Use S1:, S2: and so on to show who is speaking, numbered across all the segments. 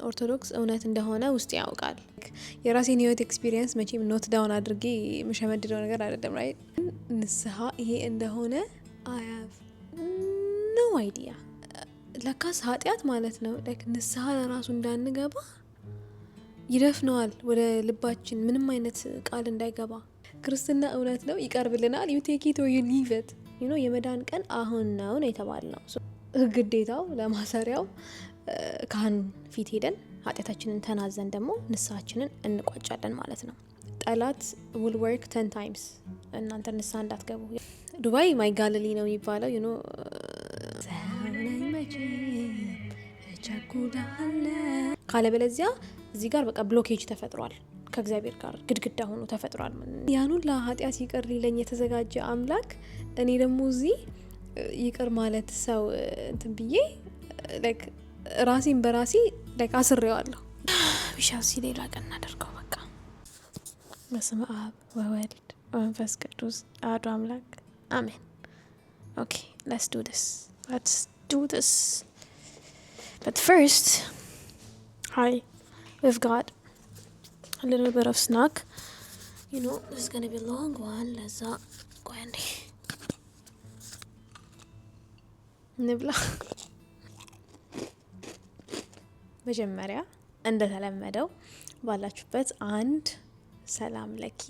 S1: ኦርቶዶክስ እውነት እንደሆነ ውስጥ ያውቃል። የራሴን ህይወት ኤክስፒሪየንስ መቼም ኖት ዳውን አድርጌ የምሸመድደው ነገር አይደለም። ራይት ንስሐ ይሄ እንደሆነ አይ ሃቭ ኖ አይዲያ። ለካስ ኃጢአት ማለት ነው። ንስሐ ለራሱ እንዳንገባ ይደፍነዋል ወደ ልባችን ምንም አይነት ቃል እንዳይገባ። ክርስትና እውነት ነው፣ ይቀርብልናል። ዩ ቴክ ኢት ኦር ዩ ሊቭ ኢት። ዩ ኖ የመዳን ቀን አሁን ነው የተባልነው። ግዴታው ለማሰሪያው ካህን ፊት ሄደን ኃጢአታችንን ተናዘን ደግሞ ንስሐችንን እንቋጫለን ማለት ነው። ጠላት will work 10 times እናንተ ንስሐ እንዳትገቡ። ዱባይ ማይ ጋሊሊ ነው የሚባለው። ዩ ኖ ካለበለዚያ እዚህ ጋር በቃ ብሎኬጅ ተፈጥሯል፣ ከእግዚአብሔር ጋር ግድግዳ ሆኖ ተፈጥሯል። ያን ሁላ ኃጢአት ይቅር ሊለኝ የተዘጋጀ አምላክ እኔ ደግሞ እዚህ ይቅር ማለት ሰው እንትን ብዬ ራሴን በራሴ አስሬዋለሁ። ቢሻሲ ሌላ ቀን እናደርገው በቃ። በስመ አብ ወወልድ ወመንፈስ ቅዱስ አሐዱ አምላክ አሜን። ኦኬ let's do this. But first, hi, we've got a little bit of snack. You know, this is going to be a long one. Let's go and ንብላ። መጀመሪያ እንደተለመደው ባላችሁበት አንድ ሰላም ለኪ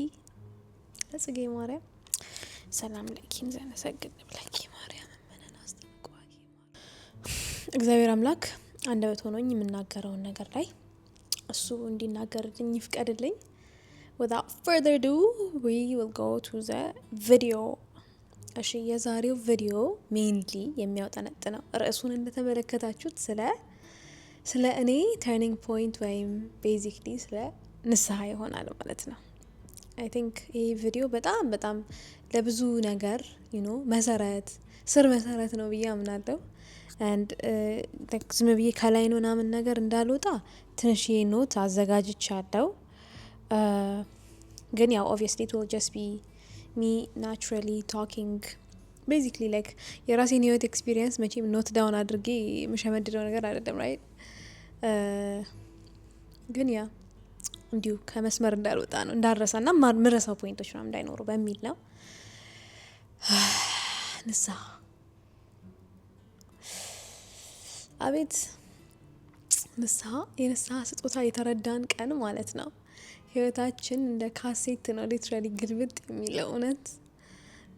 S1: ለጽጌ ማርያም፣ ሰላም ለኪን ዘነሰግድ ብለኪ ማርያም መነን አስተቋቂ እግዚአብሔር አምላክ አንደበት ሆኖኝ የምናገረውን ነገር ላይ እሱ እንዲናገርልኝ ይፍቀድልኝ። Without further ado, we will go to the video. እሺ የዛሬው ቪዲዮ ሜንሊ የሚያወጣነጥነው ርዕሱን እንደተመለከታችሁት ስለ እኔ ተርኒንግ ፖይንት ወይም ቤዚክሊ ስለ ንስሐ ይሆናል ማለት ነው። አይ ቲንክ ይህ ቪዲዮ በጣም ለብዙ ነገር ስር መሰረት ነው ብዬ አምናለሁ። and ዝም ብዬ ከላይ ነው ምናምን ነገር እንዳልወጣ ትንሽ ኖት አዘጋጅቻለሁ። ግን ያው obviously it will just be me naturally talking basically like የራሴን ህይወት ኤክስፒሪየንስ መቼም ኖት ዳውን አድርጌ የምሸመድደው ነገር አይደለም። ራይት ግን ያ እንዲሁ ከመስመር እንዳልወጣ ነው እንዳረሳና ምረሳው ፖይንቶች ምናምን እንዳይኖሩ በሚል ነው። ንስሐ አቤት ንስሐ የንስሐ ስጦታ የተረዳን ቀን ማለት ነው። ህይወታችን እንደ ካሴት ነው ሊትራሊ ግልብጥ የሚለው እውነት።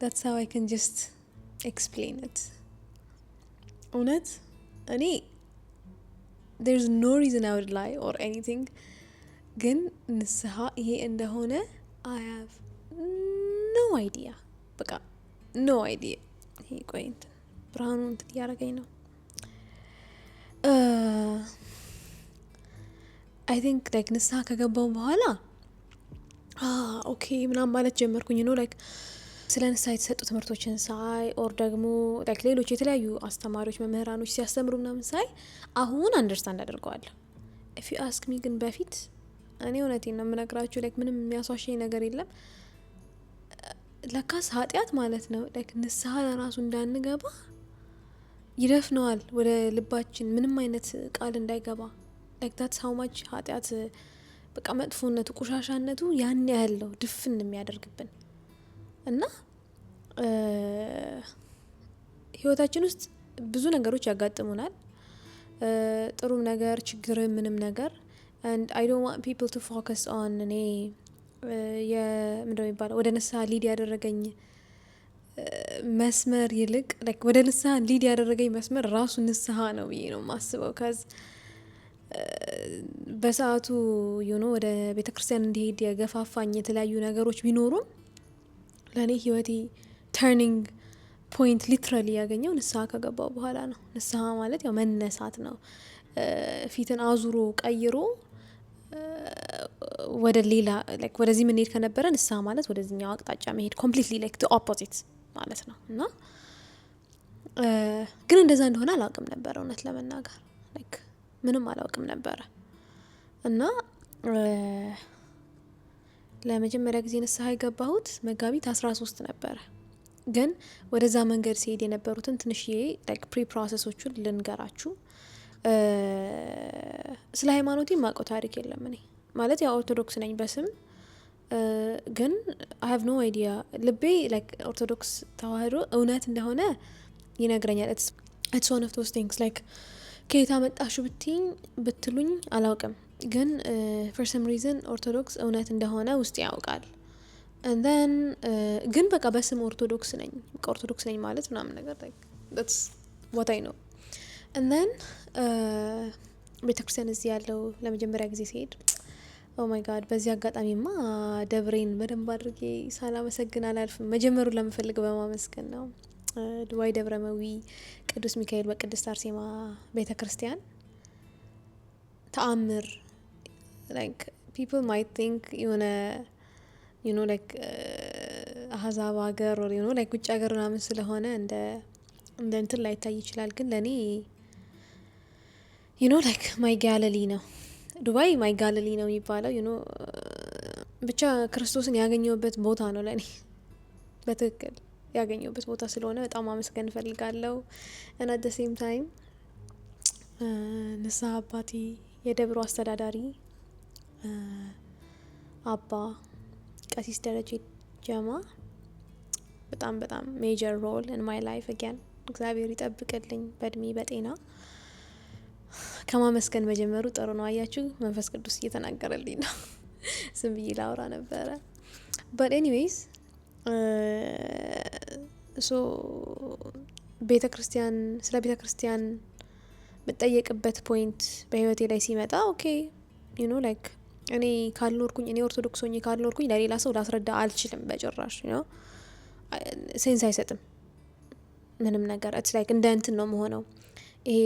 S1: that's how I can just explain it። እውነት እኔ there's no reason I would lie or anything፣ ግን ንስሐ ይሄ እንደሆነ I have no idea። በቃ no idea። ይሄ ቆይ ብርሃኑ እንትን እያደረገኝ ነው። I think like ንስሐ ከገባው በኋላ ኦኬ ምናምን ማለት ጀመርኩኝ ነው like ስለ ንስሐ የተሰጡ ትምህርቶችን ሳይ ኦር ደግሞ like ሌሎች የተለያዩ አስተማሪዎች መምህራኖች ሲያስተምሩ ምናምን ሳይ አሁን አንደርስታንድ አድርገዋለሁ። if you ask me ግን በፊት እኔ እውነቴን ነው የምነግራችሁ like ምንም የሚያስዋሸኝ ነገር የለም። ለካስ ኃጢአት ማለት ነው like ንስሐ ለራሱ እንዳንገባ ይደፍነዋል ወደ ልባችን ምንም አይነት ቃል እንዳይገባ። like that's how much ኃጢአት በቃ መጥፎነቱ ቆሻሻነቱ ያን ያህል ነው ድፍን የሚያደርግብን። እና ህይወታችን ውስጥ ብዙ ነገሮች ያጋጥሙናል፣ ጥሩም ነገር ችግርም ምንም ነገር። and I don't want people to focus on እኔ ምንድነው የሚባለው ወደ ንስሐ ሊድ ያደረገኝ መስመር ይልቅ like ወደ ንስሐ ሊድ ያደረገኝ መስመር ራሱ ንስሐ ነው ብዬ ነው የማስበው። ከዚ በሰዓቱ ወደ ቤተክርስቲያን እንዲሄድ የገፋፋኝ የተለያዩ ነገሮች ቢኖሩም ለእኔ ህይወቴ ተርኒንግ ፖይንት ሊትራሊ ያገኘው ንስሐ ከገባው በኋላ ነው። ንስሐ ማለት ያው መነሳት ነው። ፊትን አዙሮ ቀይሮ ወደ ሌላ like ወደዚህ መሄድ ከነበረ ንስሐ ማለት ወደዚህኛው አቅጣጫ መሄድ completely like the opposite ማለት ነው። እና ግን እንደዛ እንደሆነ አላውቅም ነበር እውነት ለመናገር like ምንም አላውቅም ነበረ። እና ለመጀመሪያ ጊዜ ንስሐ የገባሁት መጋቢት 13 ነበረ። ግን ወደዛ መንገድ ሲሄድ የነበሩትን ትንሽዬ like ፕሪ ፕሮሰሶቹን ልንገራችሁ። ስለ ሃይማኖቴ የማውቀው ታሪክ የለም። እኔ ማለት ያው ኦርቶዶክስ ነኝ በስም ግን አይ ሃቭ ኖ አይዲያ። ልቤ ላይክ ኦርቶዶክስ ተዋህዶ እውነት እንደሆነ ይነግረኛል። ኢትስ ዋን ኦፍ ዶስ ቲንግስ ላይክ ከየት አመጣሹ ብትሉኝ አላውቅም፣ ግን ፎር ሰም ሪዝን ኦርቶዶክስ እውነት እንደሆነ ውስጥ ያውቃል። እንደን ግን በቃ በስም ኦርቶዶክስ ነኝ፣ በቃ ኦርቶዶክስ ነኝ ማለት ምናምን ነገር that's what I know. and then ቤተክርስቲያን እዚህ ያለው ለመጀመሪያ ጊዜ ሲሄድ ኦ ማይ ጋድ፣ በዚህ አጋጣሚማ ደብሬን በደንብ አድርጌ ሳላመሰግን አላልፍም። መጀመሩን ለምፈልግ በማመስገን ነው። ድዋይ ደብረመዊ ቅዱስ ሚካኤል በቅድስት አርሴማ ቤተክርስቲያን ተአምር like people might think you know like አህዛብ ሀገር or you know like ውጭ ሀገር ምናምን ስለሆነ እንደ እንትን ላይታይ ይችላል፣ ግን ለኔ you know like my Galilee ነው ዱባይ ማይ ጋሊሊ ነው የሚባለው። you know ብቻ ክርስቶስን ያገኘሁበት ቦታ ነው ለኔ፣ በትክክል ያገኘሁበት ቦታ ስለሆነ በጣም አመስገን እፈልጋለሁ። and at the same time ንስሐ አባቴ የደብሩ አስተዳዳሪ አባ ቀሲስ ደረጀ ጀማ በጣም በጣም ሜጀር ሮል in my life again። እግዚአብሔር ይጠብቅልኝ በእድሜ በጤና። ከማመስገን መጀመሩ ጥሩ ነው። አያችሁ መንፈስ ቅዱስ እየተናገረልኝ ነው። ዝም ብዬ ላውራ ነበረ። but anyways so ቤተክርስቲያን ስለ ቤተክርስቲያን መጠየቅበት ፖይንት በህይወቴ ላይ ሲመጣ ኦኬ you know like እኔ ካልኖርኩኝ እኔ ኦርቶዶክስ ሆኜ ካልኖርኩኝ ለሌላ ሰው ላስረዳ አልችልም በጭራሽ። you know ሴንስ አይሰጥም ምንም ነገር። it's like እንደ እንትን ነው መሆነው። ይሄ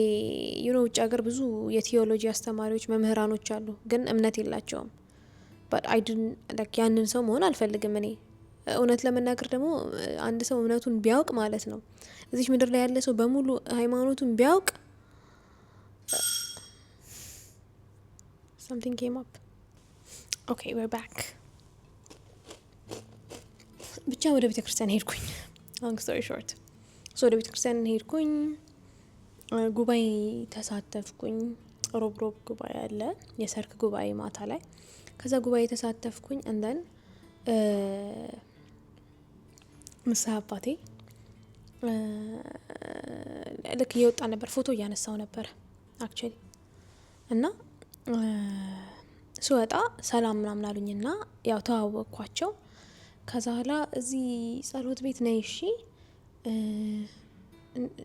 S1: you know ውጭ ሀገር ብዙ የቲዮሎጂ አስተማሪዎች መምህራኖች አሉ፣ ግን እምነት የላቸውም። but I didn't like ያንን ሰው መሆን አልፈልግም እኔ። እውነት ለመናገር ደግሞ አንድ ሰው እምነቱን ቢያውቅ ማለት ነው እዚህ ምድር ላይ ያለ ሰው በሙሉ ሃይማኖቱን ቢያውቅ something came up. Okay, we're back. ብቻ ወደ ቤተክርስቲያን ሄድኩኝ። long story short so ወደ ቤተክርስቲያን ሄድኩኝ፣ ጉባኤ ተሳተፍኩኝ። ሮብ ጉባኤ አለ፣ የሰርክ ጉባኤ ማታ ላይ። ከዛ ጉባኤ ተሳተፍኩኝ and then ንስሐ አባቴ ልክ እየወጣ ነበር፣ ፎቶ እያነሳው ነበር actually እና ስወጣ ሰላም ምናምን አሉኝና ያው ተዋወቅኳቸው። ከዛ ኋላ እዚህ ጸሎት ቤት ነይ እሺ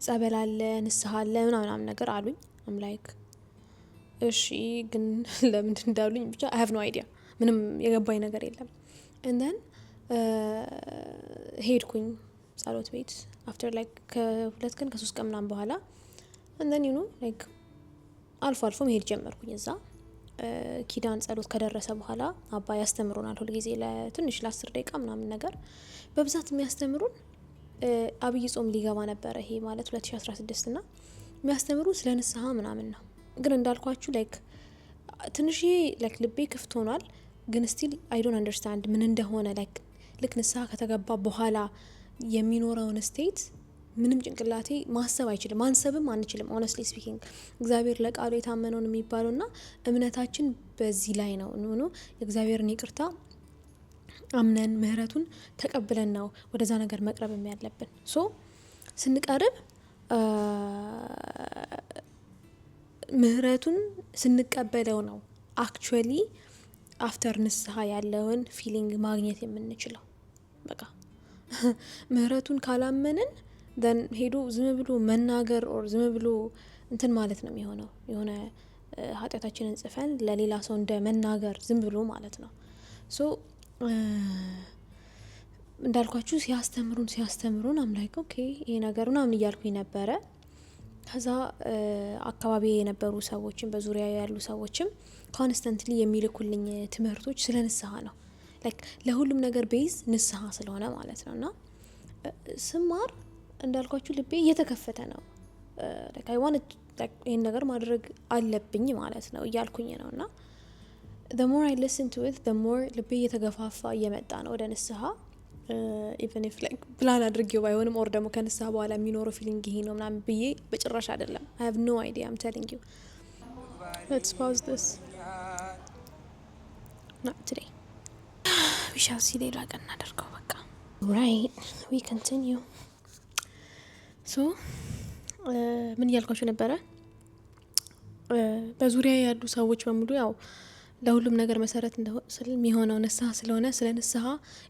S1: ጸበል አለ ንስሐ አለ ምናምን ነገር አሉኝ። I'm like እሺ ግን ለምን እንዳሉኝ ብቻ I have no idea፣ ምንም የገባኝ ነገር የለም። and then ሄድኩኝ ጸሎት ቤት after like ከ2 ቀን ከ3 ቀን ምናምን በኋላ and then you know like አልፎ መሄድ ጀመርኩኝ። እዛ ኪዳን ጸሎት ከደረሰ በኋላ አባ ያስተምሩናል ሁሉ ጊዜ ለትንሽ ለ10 ደቂቃ ምናምን ነገር። በብዛት የሚያስተምሩን አብይ ጾም ሊገባ ነበር፣ ይሄ ማለት 2016 እና የሚያስተምሩ ስለ ንስሐ ምናምን ነው። ግን እንዳልኳችሁ like ትንሽ like ልቤ ክፍት ሆኗል፣ ግን still I don't understand ምን እንደሆነ like ልክ ንስሐ ከተገባ በኋላ የሚኖረውን ስቴት ምንም ጭንቅላቴ ማሰብ አይችልም፣ ማንሰብም አንችልም። honestly speaking እግዚአብሔር ለቃሉ የታመነውን የሚባለውና እምነታችን በዚህ ላይ ነው። የእግዚአብሔርን ይቅርታ አምነን ምህረቱን ተቀብለን ነው ወደዛ ነገር መቅረብ የሚያለብን። ሶ ስንቀርብ ምህረቱን ስንቀበለው ነው አክቹአሊ አፍተር ንስሐ ያለውን ፊሊንግ ማግኘት የምንችለው። በቃ ምህረቱን ካላመንን then ሄዶ ዝም ብሎ መናገር or ዝም ብሎ እንትን ማለት ነው የሚሆነው። የሆነ ኃጢአታችንን ጽፈን ለሌላ ሰው እንደ መናገር ዝም ብሎ ማለት ነው። ሶ እንዳልኳችሁ ሲያስተምሩን I'm like okay ይሄ ነገር ምናምን እያልኩኝ ነበረ። ከዛ አካባቢ የነበሩ ሰዎችም በዙሪያ ያሉ ሰዎችም ኮንስታንትሊ የሚልኩልኝ ትምህርቶች ስለ ንስሐ ነው። like ለሁሉም ነገር ቤዝ ንስሐ ስለሆነ ማለት ነውና ስማር እንዳልኳችሁ ልቤ እየተከፈተ ነው። like I wanted like ይሄን ነገር ማድረግ አለብኝ ማለት ነው እያልኩኝ ነውና the more I listen to it the more ልቤ እየተገፋፋ እየመጣ ነው ወደ ንስሐ። ኢቨን ኢፍ ላይክ ፕላን አድርጌው ባይሆንም ኦር ደግሞ ከንስሐ በኋላ የሚኖረው ፊሊንግ ይሄ ነው ምናምን ብዬ በጭራሽ አይደለም። I have no idea, I'm telling you. Let's pause this. Not today. We shall see ሌላ ቀን እናደርገው በቃ። Right, we continue. So ምን እያልኳቸው ነበረ? በዙሪያ ያሉ ሰዎች በሙሉ ያው ለሁሉም ነገር መሰረት የሚሆነው ንስሐ ስለሆነ ስለ ንስሐ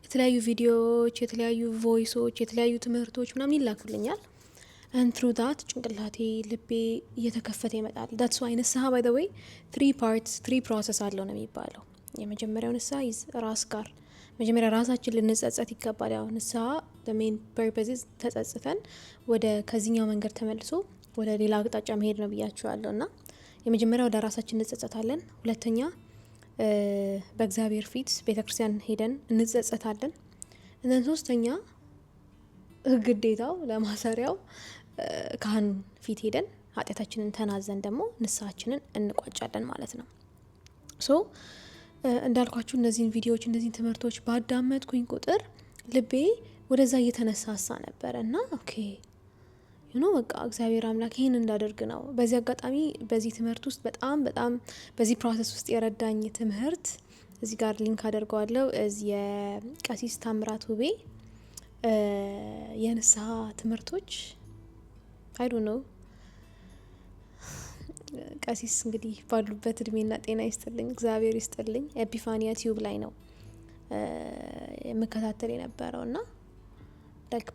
S1: የተለያዩ ቪዲዮዎች፣ የተለያዩ ቮይሶች፣ የተለያዩ ትምህርቶች ምናምን ይላኩልኛል። and through that ጭንቅላቴ ልቤ እየተከፈተ ይመጣል። that's why ንስሐ by the way 3 parts 3 process አለው ነው የሚባለው። የመጀመሪያው ንስሐ ራስ ጋር መጀመሪያ ራሳችን ልንጸጸት ይገባል። ያው ንስሐ the main purpose is ተጸጽተን ወደ ከዚህኛው መንገድ ተመልሶ ወደ ሌላ አቅጣጫ መሄድ ነው ብያችኋለሁ። እና የመጀመሪያው ወደ ራሳችን እንጸጸታለን። ሁለተኛ በእግዚአብሔር ፊት ቤተክርስቲያን ሄደን እንጸጸታለን። እና ሶስተኛ ግዴታው ለማሰሪያው ካህን ፊት ሄደን ኃጢአታችንን ተናዘን ደግሞ ንስሐችንን እንቋጫለን ማለት ነው። ሶ እንዳልኳችሁ እነዚህን ቪዲዮዎች እነዚህን ትምህርቶች ባዳመጥኩኝ ቁጥር ልቤ ወደዛ እየተነሳሳ ነበር እና ኦኬ በቃ እግዚአብሔር አምላክ ይህን እንዳደርግ ነው። በዚህ አጋጣሚ በዚህ ትምህርት ውስጥ በጣም በዚህ ፕሮሰስ ውስጥ የረዳኝ ትምህርት እዚህ ጋር ሊንክ አደርገዋለሁ። የቀሲስ ታምራት ውቤ የንስሐ ትምህርቶች አይ ዶንት ኖ ቀሲስ እንግዲህ ባሉበት እድሜና ጤና ይስጥልኝ፣ እግዚአብሔር ይስጥልኝ። ኤፒፋኒያ ቲዩብ ላይ ነው የምከታተል የነበረው እና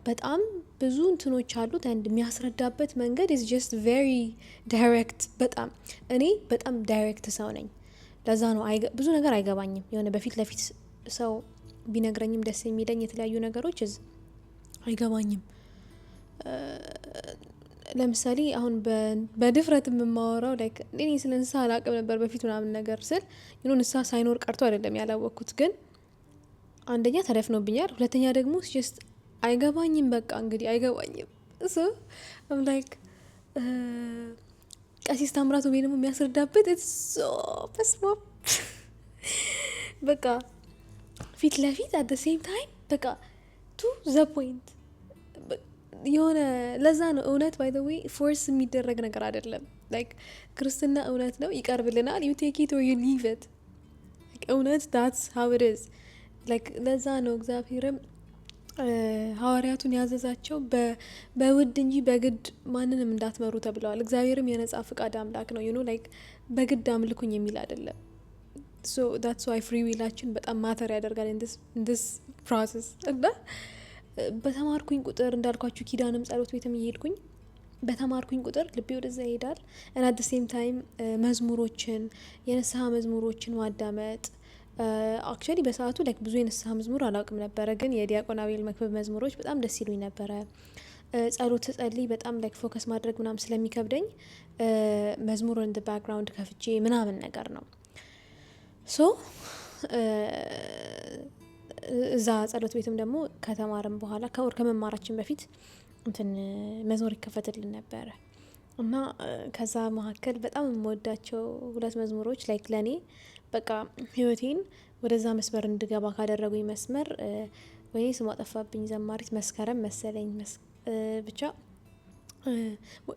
S1: በጣም ብዙ እንትኖች አሉት። አንድ የሚያስረዳበት መንገድ is just very direct። እኔ በጣም ዳይሬክት ሰው ነኝ። ለዛ ነው ብዙ ነገር አይገባኝም። የሆነ በፊት ለፊት ሰው ቢነግረኝም ደስ የሚለኝ የተለያዩ ነገሮች አይገባኝም። ለምሳሌ አሁን በድፍረት የምማወራው እኔ ስለ ንስሐ አላቅም ነበር በፊት ምናምን ነገር ስል ንስሐ ሳይኖር ቀርቶ አይደለም ያላወቅኩት፣ ግን አንደኛ ተደፍኖብኛል፣ ሁለተኛ ደግሞ just አይገባኝም። በቃ እንግዲህ አይገባኝም። so I'm like ቀሲስ ታምራት ወይ ደግሞ የሚያስረዳበት it's so በስመ አብ በቃ ፊት ለፊት at the same time በቃ to the point የሆነ ለዛ ነው እውነት by the way ፎርስ የሚደረግ ነገር አይደለም። ክርስትና እውነት ነው፣ ይቀርብልናል። you take it or you leave it። እውነት that's how it is። ለዛ ነው እግዚአብሔርም ሐዋርያቱን ያዘዛቸው በውድ እንጂ በግድ ማንንም እንዳትመሩ ተብለዋል። እግዚአብሔርም የነጻ ፍቃድ አምላክ ነው። በግድ አምልኩኝ የሚል አይደለም። so that's why free willችን በጣም ማተር ያደርጋል in this process። እና በተማርኩኝ ቁጥር እንዳልኳችሁ ኪዳንም ጸሎት ቤትም እየሄድኩኝ በተማርኩኝ ቁጥር ልቤ ወደዛ ይሄዳል። and at the same time መዝሙሮችን የንስሐ መዝሙሮችን ማዳመጥ actually በሰዓቱ ብዙ የንስሐ መዝሙር አላውቅም ነበረ፣ ግን የዲያቆን አቤል መክብብ መዝሙሮች በጣም ደስ ይሉኝ ነበረ። ጸሎት ተጸልይ በጣም ፎከስ ማድረግ ምናምን ስለሚከብደኝ መዝሙር in the background ከፍቼ ምናምን ነገር ነው። so እዛ ጸሎት ቤትም ደግሞ ከተማረም በኋላ ከመማራችን በፊት መዝሙር ይከፈትልን ነበረ እና ከዛ መካከል በጣም የምወዳቸው 2 መዝሙሮች ለኔ በቃ ህይወቴን ወደዛ መስመር እንድገባ ካደረጉኝ መስመር ወይኔ ስሟ ጠፋብኝ፣ ዘማሪት መስከረም መሰለኝ ብቻ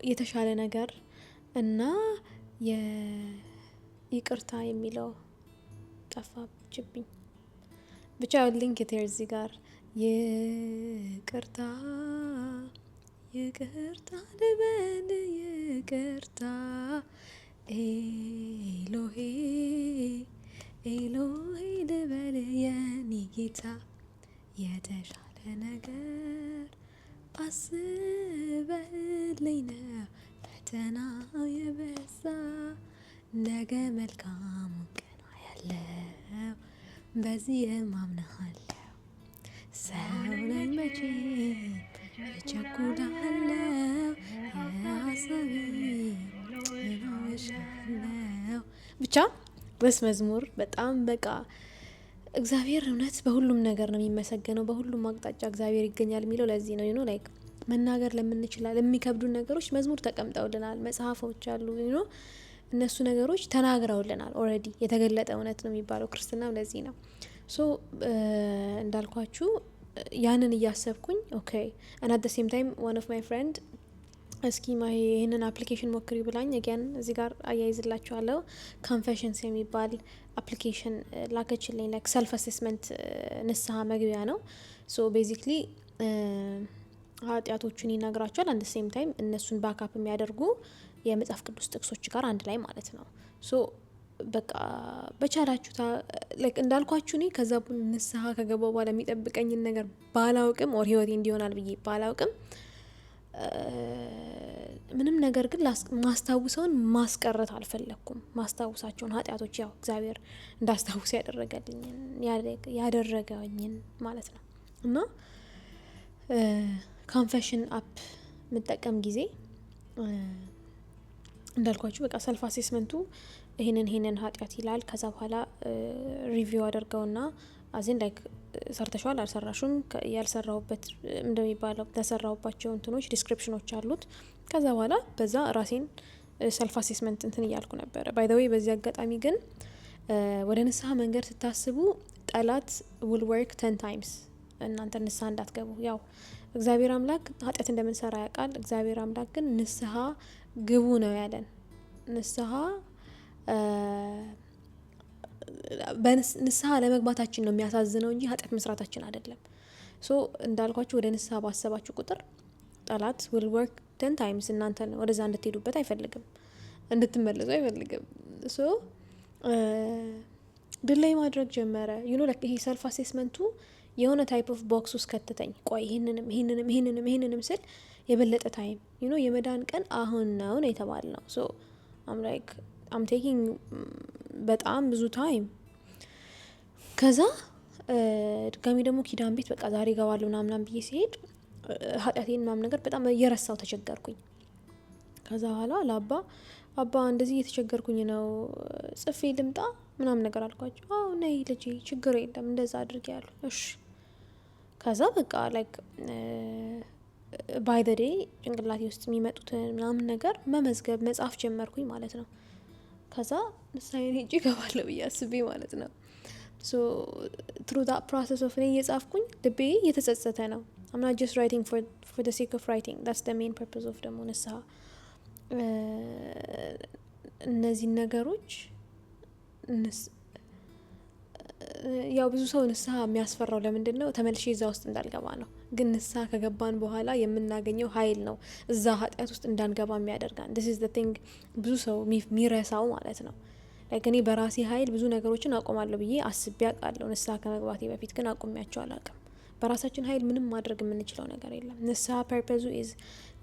S1: የተሻለ ነገር እና ይቅርታ የሚለው ጠፋችብኝ። ብቻ ሊንክ እዚህ ጋር ይቅርታ ልበል ይቅርታ ኤሎሄ ልበል የኔ ጌታ የተሻለ ነገር አስበልኝ ነው ፈተናው የበዛ ነገ መልካሙን ቀን አያለው በዚህም አምናለሁ ሰው ነኝ መቼ እቸኩላለሁ የሀሳቤ እሻለሁ። ብቻ በስ መዝሙር በጣም በቃ እግዚአብሔር እውነት በሁሉም ነገር ነው የሚመሰገነው። በሁሉም አቅጣጫ እግዚአብሔር ይገኛል የሚለው ለዚህ ነው። መናገር ለምንችላል የሚከብዱን ነገሮች መዝሙር ተቀምጠውልናል፣ መጽሐፎች አሉ እነሱ ነገሮች ተናግረውልናል። ኦልሬዲ የተገለጠ እውነት ነው የሚባለው ክርስትናም ለዚህ ነው። ሶ እንዳልኳችሁ ያንን እያሰብኩኝ ኦኬ and at the same time one of my friend እስኪ ይህንን አፕሊኬሽን ሞክሪ ብላኝ again እዚህ ጋር አያይዝላችኋለሁ confessions የሚባል አፕሊኬሽን ላከችልኝ like self assessment ንስሐ መግቢያ ነው so basically ኃጢያቶቹን ይነግራቸዋል and the same time እነሱን ባክአፕ የሚያደርጉ የመጽሐፍ ቅዱስ ጥቅሶች ጋር አንድ ላይ ማለት ነው so በቃ በቻላችሁታ like እንዳልኳችሁ እኔ ከዛ ንስሐ ከገባው በኋላ የሚጠብቀኝን ነገር ባላውቅም or ህይወቴ እንዲሆናል ብዬ ባላውቅም ምንም ነገር ግን ማስታወሰውን ማስቀረት አልፈለኩም ማስታወሳቸውን ኃጢያቶች ያው እግዚአብሔር እንዳስታውስ ያደረገኝን ማለት ነው እና ኮንፌሽን አፕ መጠቀም ጊዜ እንዳልኳችሁ በቃ ሰልፍ አሴስመንቱ ይሄንን ኃጢያት ይላል ከዛ በኋላ ሪቪው አደርገውና አዚን ላይክ ሰርተሻል አልሰራሽም ያልሰራውበት እንደሚባለው ተሰራውባቸው እንትኖች ዲስክሪፕሽኖች አሉት ከዛ በኋላ በዛ ራሴን ሰልፍ አሴስመንት እንትን ይያልኩ ነበር ባይ ዘ ዌይ በዚህ አጋጣሚ ግን ወደ ንስሐ መንገድ ስታስቡ ጠላት will work 10 times እናንተ ንስሐ እንዳትገቡ ያው እግዚአብሔር አምላክ ኃጢያት እንደምንሰራ ያውቃል እግዚአብሔር አምላክ ግን ንስሐ ግቡ ነው ያለን ንስሐ በንስሐ ለመግባታችን ነው የሚያሳዝነው እንጂ ኃጢያት መስራታችን አይደለም ሶ እንዳልኳችሁ ወደ ንስሐ ባሰባችሁ ቁጥር ጠላት will work 10 times እናንተን ወደዛ እንድትሄዱበት አይፈልግም እንድትመለሱ አይፈልግም ሶ ዲሌይ ማድረግ ጀመረ you know like ይሄ ሰልፍ አሴስመንቱ የሆነ ታይፕ ኦፍ ቦክስ ውስጥ ከተተኝ ቆይ ይሄንንም ስል የበለጠ ታይም you know የመዳን ቀን አሁን ነው የተባለው so I'm like I'm taking በጣም ብዙ ታይም ከዛ ድጋሚ ደግሞ ኪዳን ቤት በቃ ዛሬ ገባለሁ ምናምን ብዬ ሲሄድ ኃጢያቴን ምናምን ነገር በጣም እየረሳው ተቸገርኩኝ ከዛ በኋላ አባ እንደዚህ እየተቸገርኩኝ ነው ጽፌ ልምጣ ምናምን ነገር አልኳቸው አዎ ነይ ልጄ ችግር የለም እንደዛ አድርጌ ያሉ እሺ ከዛ በቃ like by the day ጭንቅላቴ ውስጥ የሚመጡትን ምናምን ነገር መመዝገብ መጻፍ ጀመርኩኝ ማለት ነው ከዛ ንስሐዬን ሄጄ እገባለሁ ብዬ አስቤ ማለት ነው so through that process of እኔ እየጻፍኩኝ ልቤ እየተጸጸተ ነው I'm not just writing for the sake of writing that's the main purpose of ደግሞ ንስሐ እነዚህ ነገሮች ያው ብዙ ሰው ንስሐ የሚያስፈራው ለምንድነው ተመልሼ እዛ ውስጥ እንዳልገባ ነው ግን ንስሐ ከገባን በኋላ የምናገኘው ኃይል ነው እዛ ኃጢያት ውስጥ እንዳንገባ የሚያደርጋን this is the thing ብዙ ሰው የሚረሳው ማለት ነው like እኔ በራሴ ኃይል ብዙ ነገሮችን አቆማለሁ ብዬ አስቤ አውቃለሁ ንስሐ ከመግባቴ በፊት ግን አቆሚያቸው አላውቅም በራሳችን ኃይል ምንም ማድረግ የምንችለው ነገር የለም ንስሐ ፐርፐዙ is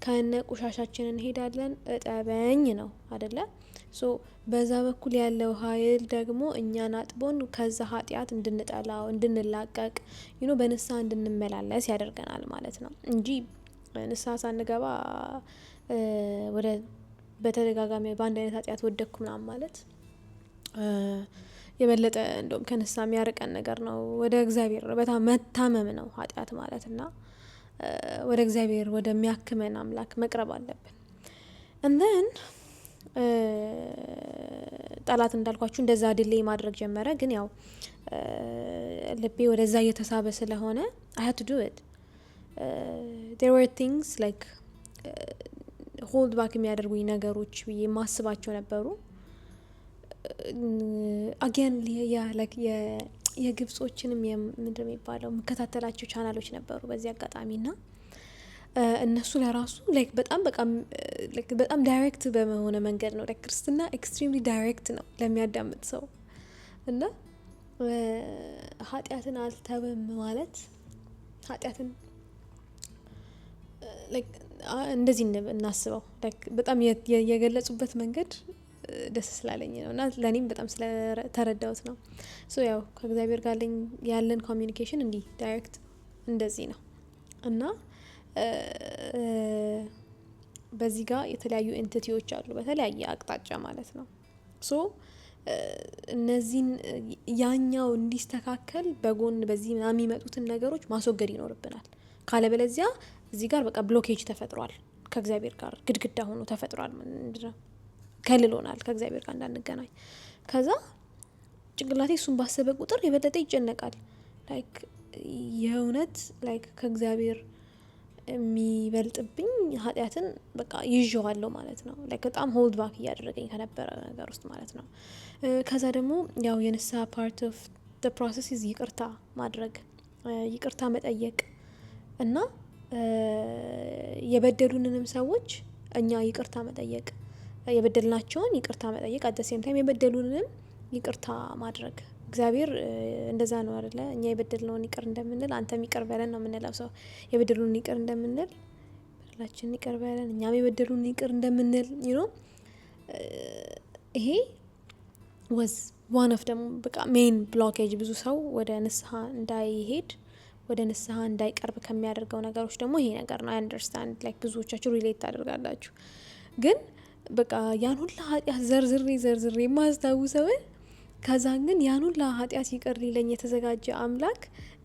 S1: ከነ ቁሻሻችን እንሄዳለን እጠበኝ ነው አይደለ so በዛ በኩል ያለው ኃይል ደግሞ እኛን አጥቦን ከዛ ኃጢያት እንድንጠላው እንድንላቀቅ you know በንስሐ እንድንመላለስ ያደርገናል ማለት ነው እንጂ ንስሐ ሳንገባ ወደ በተደጋጋሚ በአንድ አይነት ኃጢያት ወደኩ ምናምን ማለት የበለጠ እንደውም ከንስሐ የሚያርቀን ነገር ነው ወደ እግዚአብሔር በጣም መታመም ነው ኃጢያት ማለትና ወደ እግዚአብሔር ወደሚያክመን አምላክ መቅረብ አለብን and then ጠላት እንዳልኳችሁ እንደዛ ዲሌይ ማድረግ ጀመረ ግን ያው ልቤ ወደዛ እየተሳበ ስለሆነ I had to do it there were things like hold back የሚያደርጉኝ ነገሮች ብዬ ማስባቸው ነበሩ again like የግብጾችንም ምንድነው የሚባለው መከታተላቸው ቻናሎች ነበሩ በዚህ አጋጣሚና እነሱ ለራሱ like በጣም ዳይሬክት በመሆነ መንገድ ነው like ክርስትና ኤክስትሪምሊ ዳይሬክት ነው ለሚያዳምጥ ሰው እና ኃጢያትን አልተወም ማለት ኃጢያትን like እንደዚህ እናስበው like በጣም የገለጹበት መንገድ ደስ ስላለኝ ነውና ለኔም በጣም ስለተረዳሁት ነው ሶ ያው ከእግዚአብሔር ጋር ያለን ኮሚኒኬሽን እንዲ ዳይሬክት እንደዚህ ነው እና በዚህ ጋር የተለያዩ ኤንቲቲዎች አሉ በተለያየ አቅጣጫ ማለት ነው ሶ እነዚህን ያኛው እንዲስተካከል በጎን በዚህ ምናምን የሚመጡትን ነገሮች ማስወገድ ይኖርብናል ካለበለዚያ እዚህ ጋር በቃ ብሎኬጅ ተፈጥሯል ከእግዚአብሔር ጋር ግድግዳ ሆኖ ተፈጥሯል ምንድነው ከልሎናል ከእግዚአብሔር ጋር እንዳንገናኝ ከዛ ጭንቅላቴ እሱን ባሰበ ቁጥር የበለጠ ይጨነቃል like የእውነት ላይክ ከእግዚአብሔር የሚበልጥብኝ ኃጢአትን በቃ ይዤዋለሁ ማለት ነው። ላይክ በጣም ሆልድ ባክ እያደረገኝ ከነበረ ነገር ውስጥ ማለት ነው። ከዛ ደግሞ ያው የንስሐ ፓርት ኦፍ ዘ ፕሮሰስ ኢዝ ይቅርታ ማድረግ፣ ይቅርታ መጠየቅ እና የበደሉንንም ሰዎች እኛ ይቅርታ መጠየቅ፣ የበደልናቸውን ይቅርታ መጠየቅ፣ አት ዘ ሴም ታይም የበደሉንንም ይቅርታ ማድረግ። እግዚአብሔር እንደዛ ነው አይደለ? እኛ የበደልነውን ይቅር እንደምንል አንተም ይቅር በለን ነው የምንለው። ሰው የበደሉን ይቅር እንደምንል በደላችንን ይቅር በለን እኛም የበደሉን ይቅር እንደምንል ይሄ ወዝ ዋን ኦፍ ደግሞ በቃ ሜን ብሎኬጅ ብዙ ሰው ወደ ንስሐ እንዳይሄድ ወደ ንስሐ እንዳይቀርብ ከሚያደርገው ነገሮች ደግሞ ይሄ ነገር ነው። አይ አንደርስታንድ ላይክ ብዙዎቻችሁ ሪሌት ታደርጋላችሁ። ግን በቃ ያን ሁላ ኃጢአት ዘርዝሬ ማስታውሰው ከዛ ግን ያን ሁላ ኃጢአት ይቅር ሊለኝ የተዘጋጀ አምላክ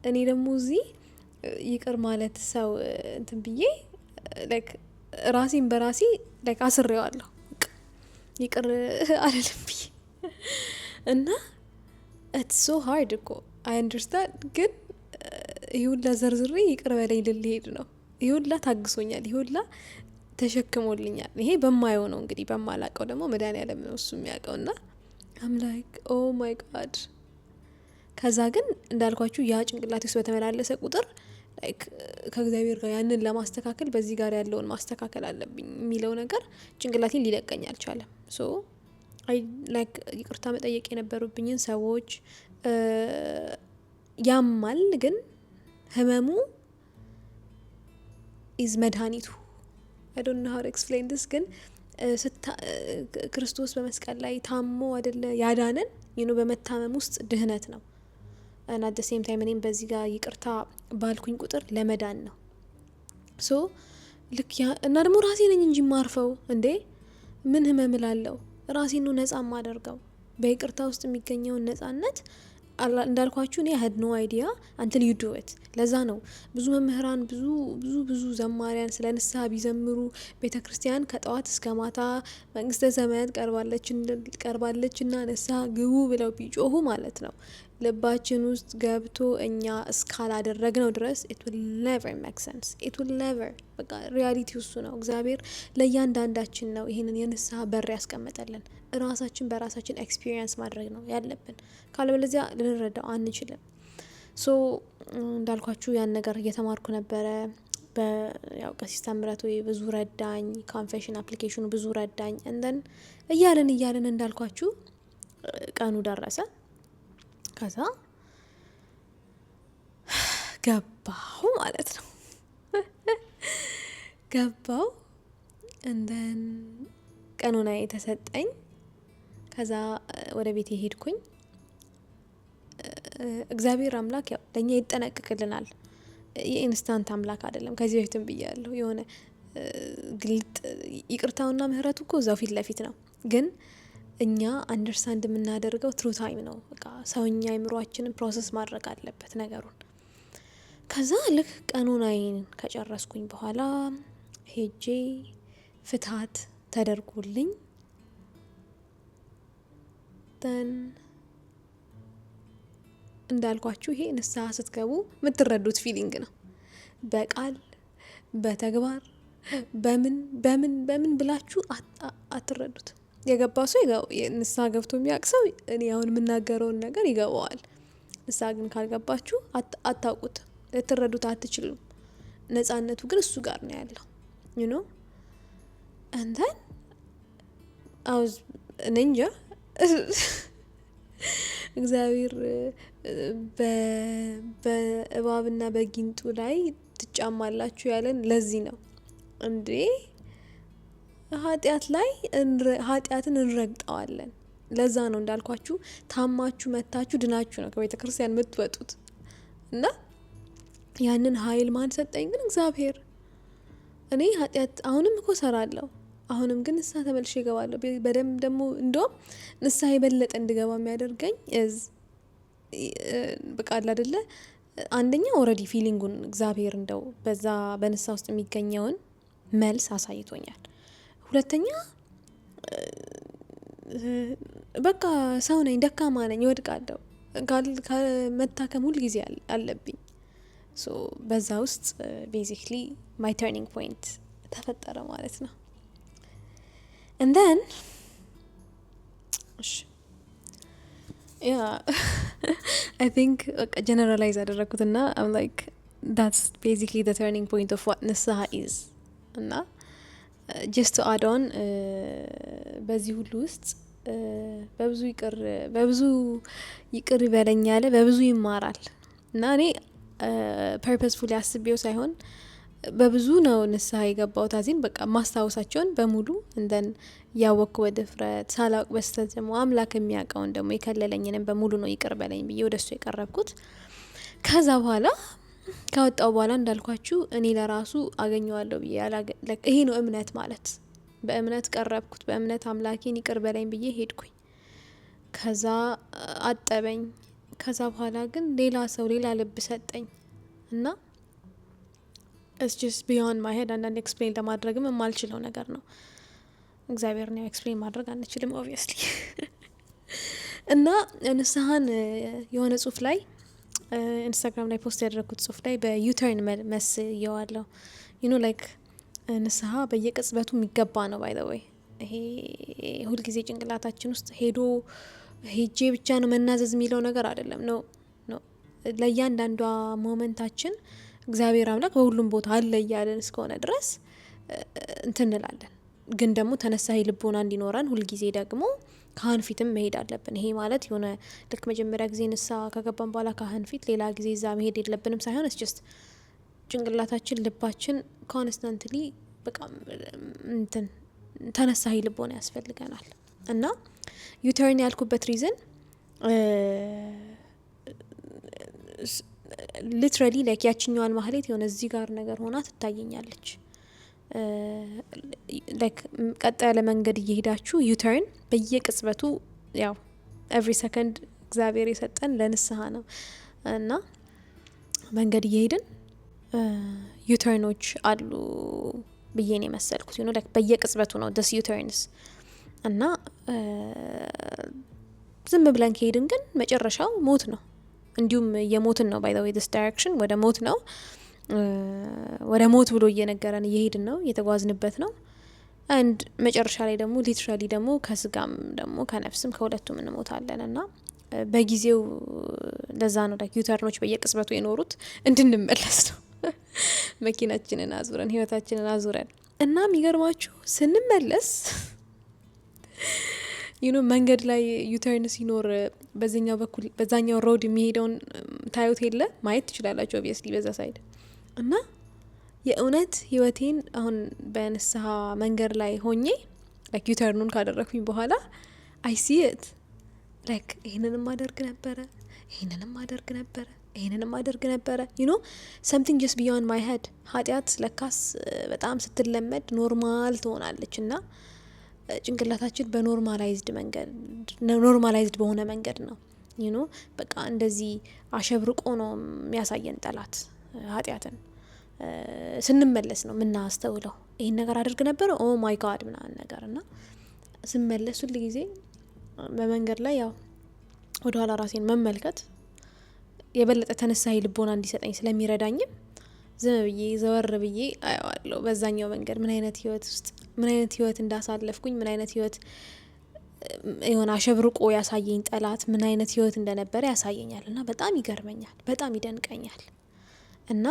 S1: እኔ ደግሞ እዚህ ይቅር ማለት ሰው እንትን ብዬ ላይክ ራሴን በራሴ ላይክ አስሬዋለሁ ይቅር አልልም ብዬ እና ኢትስ ሶ ሃርድ እኮ አይ አንደርስታንድ። ግን ይሁላ ዘርዝሬ ይቅር በላይ ልልሄድ ነው። ይሁላ ታግሶኛል፣ ይሁላ ተሸክሞልኛል። ይሄ በማየው ነው እንግዲህ፣ በማላቀው ደግሞ መድኃኒዓለም ነው እሱ የሚያውቀው። እና አም ላይክ ኦ ማይ ጋድ። ከዛ ግን እንዳልኳችሁ ያ ጭንቅላቴ ውስጥ በተመላለሰ ቁጥር ላይክ ከእግዚአብሔር ጋር ያንን ለማስተካከል በዚህ ጋር ያለውን ማስተካከል አለብኝ የሚለው ነገር ጭንቅላቴን ሊለቀኝ አልቻለም። ሶ አይ ላይክ ይቅርታ መጠየቅ የነበሩብኝን ሰዎች ያማል፣ ግን ህመሙ ኢዝ መድኃኒቱ። አይ ዶንት ኖ ሃው ቱ ኤክስፕሌን ዲስ። ግን ክርስቶስ በመስቀል ላይ ታሞ አይደለ ያዳነን? በመታመም ውስጥ ድህነት ነው እና አት ዘ ሴም ታይም እኔም በዚህ ጋር ይቅርታ ባልኩኝ ቁጥር ለመዳን ነው። ሶ ልክ እና ደግሞ ራሴ ነኝ እንጂ ማርፈው እንዴ ምን ህመም ላለው ራሴን ነው ነጻ ማደርገው። በይቅርታ ውስጥ የሚገኘውን ነጻነት እንዳልኳችሁ እኔ had no idea until you do it። ለዛ ነው ብዙ መምህራን ብዙ ዘማሪያን ስለ ንስሐ ቢዘምሩ ቤተ ክርስቲያን ከጠዋት እስከ ማታ መንግስተ ሰማያት ቀርባለችና ንስሐ ግቡ ብለው ቢጮሁ ማለት ነው ልባችን ውስጥ ገብቶ እኛ እስካላደረግነው ድረስ it will never make sense. it will never በቃ ሪያሊቲ እሱ ነው። እግዚአብሔር ለእያንዳንዳችን ነው ይሄንን የንስሐ በር ያስቀመጠልን። ራሳችን በራሳችን ኤክስፒሪየንስ ማድረግ ነው ያለብን፣ ካለበለዚያ ልንረዳው አንችልም። ሶ እንዳልኳችሁ ያን ነገር እየተማርኩ ነበረ። ያው ቀሲስ ታምራት ወይ ብዙ ረዳኝ፣ ኮንፌሽን አፕሊኬሽኑ ብዙ ረዳኝ። እንደን እያለን እንዳልኳችሁ ቀኑ ደረሰ። ከዛ ገባሁ ማለት ነው። ገባሁ እንደን ቀኑና የተሰጠኝ። ከዛ ወደ ቤት ሄድኩኝ። እግዚአብሔር አምላክ ያው ለኛ ይጠነቀቅልናል። የኢንስታንት አምላክ አይደለም። ከዚህ በፊትም ብያለሁ። የሆነ ግልጥ ይቅርታውና ምህረቱ እኮ እዛው ፊት ለፊት ነው። ግን እኛ አንደርስታንድ የምናደርገው ትሩ ታይም ነው። በቃ ሰውኛ አይምሮአችንን ፕሮሰስ ማድረግ አለበት ነገሩን። ከዛ ልክ ቀኑናዬን ከጨረስኩኝ በኋላ ሄጄ ፍትሐት ተደርጎልኝ እንዳልኳችሁ ይሄ ንስሐ ስትገቡ የምትረዱት ፊሊንግ ነው። በቃል በተግባር በምን ብላችሁ አትረዱት። የገባ ሰው ንስሐ ገብቶ የሚያቅሰው እኔ አሁን የምናገረውን ነገር ይገባዋል። ንስሐ ግን ካልገባችሁ አታውቁት፣ ልትረዱት አትችሉም። ነጻነቱ ግን እሱ ጋር ነው ያለው። እንተን አውዝ እንጃ እግዚአብሔር በእባብና በጊንጡ ላይ ትጫማላችሁ ያለን ለዚህ ነው እንዴ። ኃጢአትን እንረግጠዋለን። ለዛ ነው እንዳልኳችሁ ታማችሁ መታችሁ ድናችሁ ነው ከቤተ ክርስቲያን የምትወጡት። እና ያንን ኃይል ማን ሰጠኝ? ግን እግዚአብሔር። እኔ ኃጢአት አሁንም እኮ ሰራለሁ። አሁንም ግን ንስሐ ተመልሼ እገባለሁ። በደንብ ደግሞ እንደውም ንስሐ የበለጠ እንድገባ የሚያደርገኝ በቃ አይደለ አንደኛ ኦልሬዲ ፊሊንጉን እግዚአብሔር እንደው በዛ በንስሐ ውስጥ የሚገኘውን መልስ አሳይቶኛል። ሁለተኛ በቃ ሰው ነኝ፣ ደካማ ነኝ፣ እወድቃለሁ። መታከም ሁል ጊዜ አለብኝ። ሶ በዛ ውስጥ ቤዚክሊ ማይ ተርኒንግ ፖይንት ተፈጠረ ማለት ነው። and then yeah I think generalize አደረኩትና I'm like that's basically the turning point of what ንስሐ is እና just to add on በዚህ ሁሉ ውስጥ በብዙ ይቅር ይበለኝ ያለ በብዙ ይማራል እና እኔ purposefully አስቤው ሳይሆን በብዙ ነው ንስሐ የገባሁት አዚን በቃ ማስታወሳቸውን በሙሉ እንደን ያወቅኩ በድፍረት ሳላውቅ በስተት ደግሞ አምላክ የሚያውቀውን ደግሞ የከለለኝንም በሙሉ ነው ይቅር በለኝ ብዬ ወደሱ የቀረብኩት። ከዛ በኋላ ካወጣው በኋላ እንዳልኳችሁ እኔ ለራሱ አገኘዋለሁ ብዬ ይሄ ነው እምነት ማለት። በእምነት ቀረብኩት፣ በእምነት አምላኬን ይቅር በለኝ ብዬ ሄድኩኝ። ከዛ አጠበኝ። ከዛ በኋላ ግን ሌላ ሰው ሌላ ልብ ሰጠኝ እና it's just beyond my head አንዳንድ ኤክስፕሌን ለማድረግም የማልችለው ነገር ነው። እግዚአብሔር ነው ኤክስፕሌን ማድረግ አንችልም obviously እና ንስሐን የሆነ ጽሁፍ ላይ ኢንስታግራም ላይ ፖስት ያደረኩት ጽሁፍ ላይ በዩተርን መስየዋለሁ like ንስሐ በየቅጽበቱ የሚገባ ነው by the way። ይሄ ሁልጊዜ ጭንቅላታችን ውስጥ ሄጄ ብቻ ነው መናዘዝ የሚለው ነገር አይደለም ነው ለእያንዳንዷ ሞመንታችን እግዚአብሔር አምላክ በሁሉም ቦታ አለ እያለን እስከሆነ ድረስ እንትንላለን። ግን ደግሞ ተነሳሂ ልቦና እንዲኖረን ሁልጊዜ ደግሞ ካህን ፊትም መሄድ አለብን። ይሄ ማለት የሆነ ልክ መጀመሪያ ጊዜ ንስሐ ከገባን በኋላ ካህን ፊት ሌላ ጊዜ እዛ መሄድ የለብንም ሳይሆን it's just ጭንቅላታችን ልባችን ኮንስታንትሊ በቃ ተነሳሂ ልቦና ያስፈልገናል። እና ዩተርን ያልኩበት ሪዝን ሊትራሊ ላይክ ያችኛዋን ማህሌት የሆነ እዚህ ጋር ነገር ሆና ትታየኛለች። ላይክ ቀጥ ያለ መንገድ እየሄዳችሁ ዩተርን በየቅጽበቱ ያው ኤቭሪ ሰከንድ እግዚአብሔር የሰጠን ለንስሐ ነው እና መንገድ እየሄድን ዩተርኖች አሉ ብዬ ነው የመሰልኩት ላይክ በየቅጽበቱ ነው ደስ ዩተርንስ እና ዝም ብለን ከሄድን ግን መጨረሻው ሞት ነው። እንዲሁም የሞትን ነው by the way this direction ወደ ሞት ነው ወደ ሞት ብሎ እየነገረን እየሄድን ነው የተጓዝንበት ነው። አንድ መጨረሻ ላይ ደግሞ ሊትራሊ ደግሞ ከስጋም ደግሞ ከነፍስም ከሁለቱም እንሞታለን እና በጊዜው ለዛ ነው ላይክ ዩተርኖች በየቅጽበቱ የኖሩት እንድንመለስ ነው መኪናችንን አዙረን ህይወታችንን አዙረን እና የሚገርማችሁ ስንመለስ መንገድ ላይ ዩተርን ሲኖር በዚህኛው በኩል በዛኛው ሮድ የሚሄደውን ታዩት የለ ማየት ትችላላችሁ obviously በዛ ሳይድ እና የእውነት ህይወቴን አሁን በንስሐ መንገድ ላይ ሆኜ ላይክ ዩተርኑን ካደረኩኝ በኋላ I see it ላይክ ይሄንንም አደርግ ነበረ something just beyond my head ኃጢአት ለካስ በጣም ስትለመድ ኖርማል ትሆናለች እና ጭንቅላታችን ኖርማላይዝድ በሆነ መንገድ ነው በቃ እንደዚህ አሸብርቆ ነው የሚያሳየን ጠላት ኃጢአትን ስንመለስ ነው ምናስተውለው ይሄን ነገር አድርግ ነበር ኦ ማይ ጋድ ምናምን ነገር እና ስመለስ ሁሉ ጊዜ በመንገድ ላይ ያው ወደ ኋላ ራሴን መመልከት የበለጠ ተነሳሂ ልቦና እንዲሰጠኝ ስለሚረዳኝም ዝም ብዬ ዘወር ብዬ አያዋለሁ በዛኛው መንገድ ምን አይነት ህይወት እንዳሳለፍኩኝ ምን አይነት ህይወት የሆነ አሸብርቆ ያሳየኝ ጠላት ምን አይነት ህይወት እንደነበረ ያሳየኛል እና በጣም ይገርመኛል፣ በጣም ይደንቀኛል። እና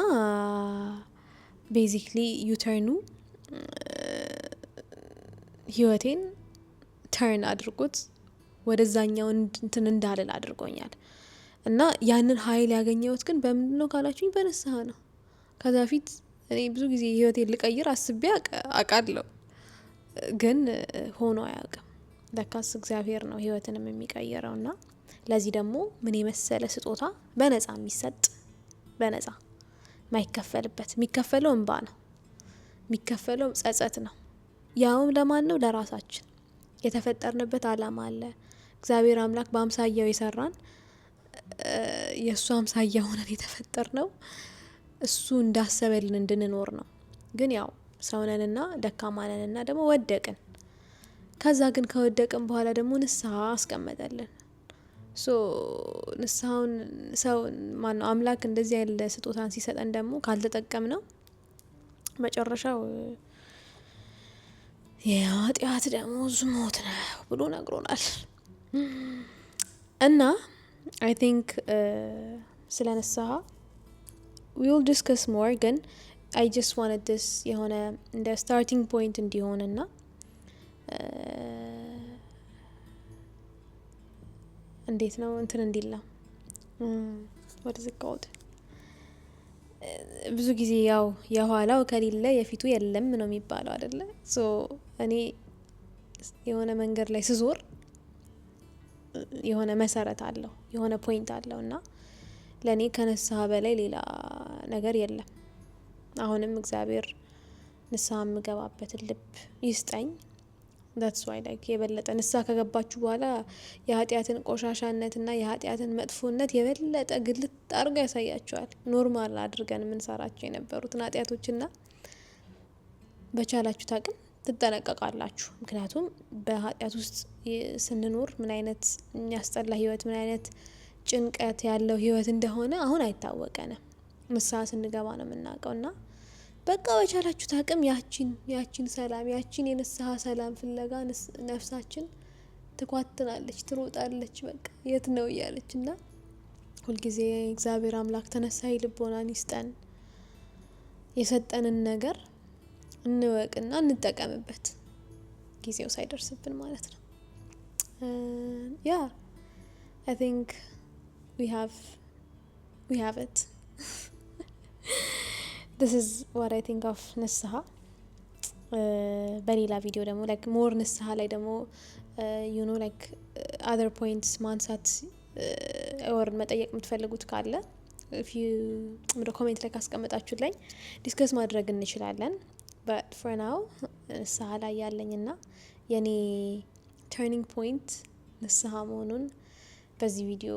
S1: ቤዚክሊ ዩተርኑ ህይወቴን ተርን አድርጎት ወደዛኛው እንትን እንዳልል አድርጎኛል። እና ያንን ኃይል ያገኘሁት ግን በምንድነው ካላችሁኝ በንስሐ ነው። ከዛ ፊት እኔ ብዙ ጊዜ ህይወቴን ልቀይር አስቤ አውቃለሁ፣ ግን ሆኖ አያውቅም። ለካስ እግዚአብሔር ነው ህይወትንም የሚቀይረውና ለዚህ ደግሞ ምን የመሰለ ስጦታ በነፃ የሚሰጥ በነፃ ማይከፈልበት፣ የሚከፈለው እንባ ነው፣ የሚከፈለው ጸጸት ነው። ያውም ለማን ነው? ለራሳችን። የተፈጠርንበት አላማ አለ። እግዚአብሔር አምላክ በአምሳያው የሰራን የእሱ አምሳያ ሆነን የተፈጠርነው እሱ እንዳሰበልን እንድንኖር ነው። ግን ያው ሰውነንና ደካማነንና ደግሞ ወደቅን። ከዛ ግን ከወደቅን በኋላ ደግሞ ንስሐ አስቀመጠልን። ሶ ንስሐውን ሰው ማነው አምላክ እንደዚህ ያለ ስጦታን ሲሰጠን ደግሞ ካልተጠቀም ነው መጨረሻው የኃጢአት ደሞዝ ሞት ነው ብሎ ነግሮናል። እና አይ ቲንክ ስለ ንስሐ we will discuss more ግን I just wanted this የሆነ እንደ starting point እንዲሆንና እንዴት ነው እንትን እንዲል ነው what is it called ብዙ ጊዜ ያው የኋላው ከሌለ የፊቱ የለም ነው የሚባለው አይደለ? ሶ እኔ የሆነ መንገድ ላይ ስዞር የሆነ መሰረት አለው የሆነ ፖይንት አለው እና ለኔ ከንስሐ በላይ ሌላ ነገር የለም። አሁንም እግዚአብሔር ንስሐ የምገባበትን ልብ ይስጠኝ። that's why like የበለጠ ንስሐ ከገባችሁ በኋላ የኃጢአትን ቆሻሻነትና የኃጢአትን መጥፎነት የበለጠ ግልጥ አድርጎ ያሳያችኋል። ኖርማል አድርገን የምንሰራቸው የነበሩትን ኃጢአቶችና በቻላችሁ ታቅም ትጠነቀቃላችሁ። ምክንያቱም በኃጢአት ውስጥ ስንኖር ምን አይነት የሚያስጠላ ህይወት ምን አይነት ጭንቀት ያለው ህይወት እንደሆነ አሁን አይታወቀንም። ንስሐ ስንገባ ነው የምናውቀውና በቃ በቻላችሁ ታቅም ያቺን ሰላም ያቺን የንስሐ ሰላም ፍለጋ ነፍሳችን ትኳትናለች ትሮጣለች። በቃ የት ነው እያለችና ሁልጊዜ እግዚአብሔር አምላክ ተነሳይ ልቦናን ይስጠን። የሰጠንን ነገር እንወቅና እንጠቀምበት ጊዜው ሳይደርስብን ማለት ነው። yeah I think we have it this is what I think of ንስሐ። በሌላ ቪዲዮ ደግሞ like more ንስሐ ላይ ደግሞ you know like other points ማንሳት or መጠየቅ የምትፈልጉት ካለ if you ኮሜንት ላይ ካስቀመጣችሁት ላይ ዲስከስ ማድረግ እንችላለን። but for now ንስሐ ላይ ያለኝና የኔ turning point ንስሐ መሆኑን በዚህ ቪዲዮ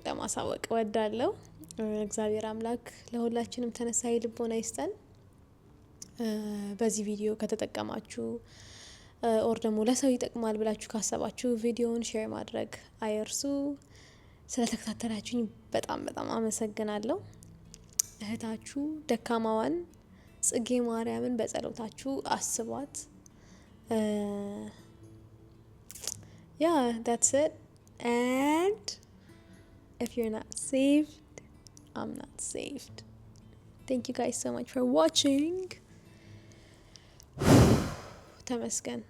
S1: ለማሳወቅ እወዳለሁ። እግዚአብሔር አምላክ ለሁላችንም ተነሳይ ልቦና ይስጠን። በዚህ ቪዲዮ ከተጠቀማችሁ ኦር ደግሞ ለሰው ይጠቅማል ብላችሁ ካሰባችሁ ቪዲዮውን ሼር ማድረግ አይርሱ። ስለተከታተላችሁኝ በጣም በጣም አመሰግናለሁ። እህታችሁ ደካማዋን ጽጌ ማርያምን በጸሎታችሁ አስቧት። yeah that's it and if you're not saved I'm not saved. Thank you guys so much for watching. ተመስገን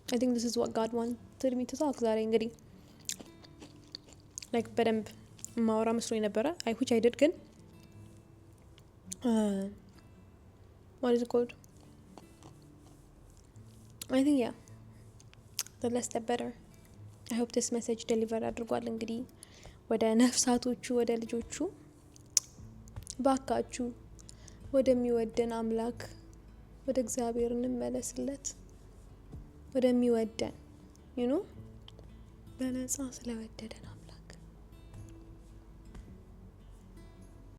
S1: I think this is what God wanted me to talk ዛሬ እንግዲህ like በደንብ ማውራ መስሎኝ ነበረ which I did ግን what is it called I think yeah the less the better. I hope this message deliver አድርጓል። እንግዲህ ወደ ነፍሳቶቹ ወደ ልጆቹ ባካችሁ ወደሚወደን አምላክ ወደ እግዚአብሔር እንመለስለት። ወደሚወደን you know በነጻ ስለወደደን